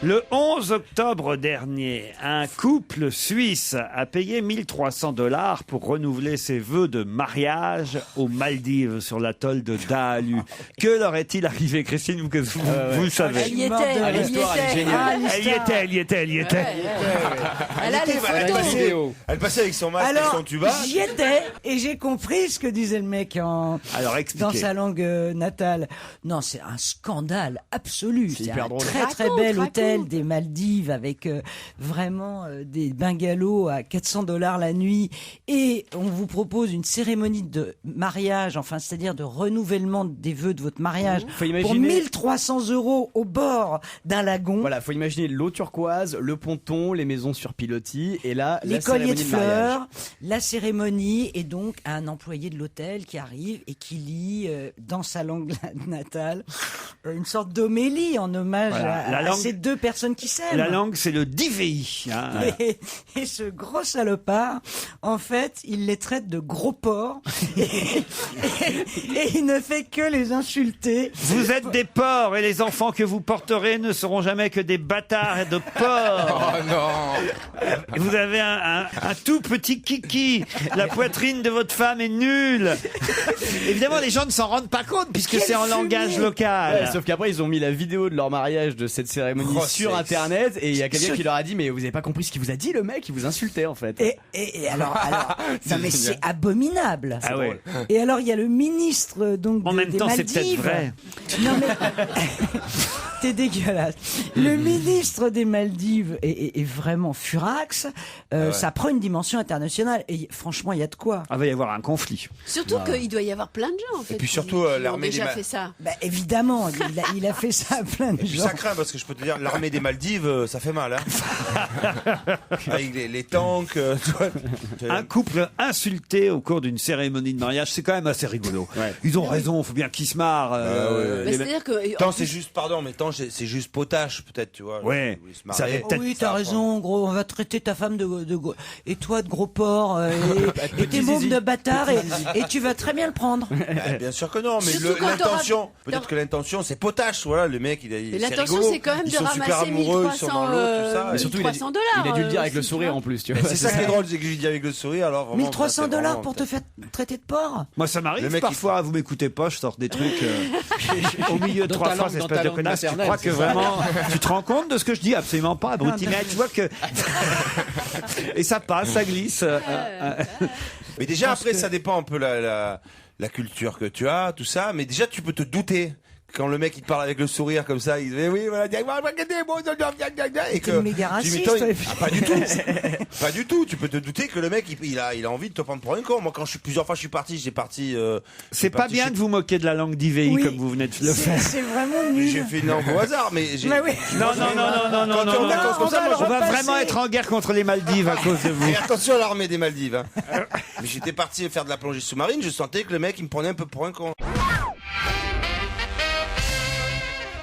Le 11 octobre dernier, un couple suisse a payé 1300 $ pour renouveler ses vœux de mariage aux Maldives sur l'atoll de Daalu. Que leur est-il arrivé, Christine, vous le savez? Elle y était, elle y était. Elle a les photos. Elle passait avec son masque et son tuba. J'y étais et j'ai compris ce que disait le mec dans sa langue natale. Non, c'est un scandale absolu. C'est un très bel hôtel des Maldives avec vraiment des bungalows à 400 $ la nuit, et on vous propose une cérémonie de mariage, enfin c'est-à-dire de renouvellement des vœux de votre mariage pour 1300 € au bord d'un lagon. Voilà, faut imaginer l'eau turquoise, le ponton, les maisons sur pilotis, et là les colliers de fleurs, la cérémonie, et donc un employé de l'hôtel qui arrive et qui lit dans sa langue natale une sorte d'homélie en hommage à ces deux personnes qui s'aiment. La langue, c'est le divéi. Et ce gros salopard, en fait, il les traite de gros porcs et il ne fait que les insulter. Vous êtes des porcs et les enfants que vous porterez ne seront jamais que des bâtards de porcs. Oh non. Vous avez un tout petit kiki. La poitrine de votre femme est nulle. Évidemment, les gens ne s'en rendent pas compte puisque c'est en langage local. Ouais, sauf qu'après, ils ont mis la vidée de leur mariage de cette cérémonie sur Internet, et il y a quelqu'un qui leur a dit mais vous avez pas compris ce qu'il vous a dit, le mec, il vous insultait en fait. Et alors non mais c'est abominable. Ah ouais. Et alors il y a le ministre donc en même des temps Maldives. c'est peut-être vrai. Non mais t'es dégueulasse. Le ministre des Maldives est vraiment furax. Ça prend une dimension internationale et franchement il y a de quoi. Il va y avoir un conflit. Surtout qu'il doit y avoir plein de gens en fait. Et puis surtout l'armée déjà fait ça. Bah évidemment, il a fait ça à plein de gens. Ça craint parce que je peux te dire, l'armée des Maldives, ça fait mal. Hein. Avec les tanks. Un couple insulté au cours d'une cérémonie de mariage, c'est quand même assez rigolo. Ouais. Ils ont raison, il faut bien qu'ils se marrent. C'est-à-dire que Tant c'est juste, pardon, mais tant c'est juste potache peut-être, tu vois. Ouais. Oui, t'as raison, gros. On va traiter ta femme de et toi de gros porc et tes mômes de bâtard et tu vas très bien le prendre. Bien sûr que non, mais l'intention, peut-être que l'intention c'est potache, voilà, le mec l'intention c'est quand même de ramasser 1300 mais surtout il a dû le dire avec le sourire en plus, tu vois. C'est ça qui est drôle, c'est que je lui dis avec le sourire, alors vraiment 1300 $ pour te faire traiter de porc. Moi ça m'arrive parfois, vous m'écoutez pas, je sors des trucs au milieu de 3 phrases, espèce de connasse. Tu crois que vraiment tu te rends compte de ce que je dis? Absolument pas, abruti. Mais tu vois que et ça passe, ça glisse. Mais déjà après ça dépend un peu la culture que tu as, tout ça, mais déjà tu peux te douter. Quand le mec il te parle avec le sourire comme ça, il dit oui voilà, et que méga raciste. Pas du tout. Pas du tout. Tu peux te douter que le mec il a envie de te prendre pour un con. Moi quand plusieurs fois je suis parti. C'est pas bien de vous moquer de la langue d'IVI comme vous venez de le faire. C'est vraiment nul. J'ai fait une langue au hasard, mais oui. Non. On va vraiment être en guerre contre les Maldives à cause de vous. Et attention à l'armée des Maldives. Hein. Mais j'étais parti faire de la plongée sous-marine, je sentais que le mec il me prenait un peu pour un con.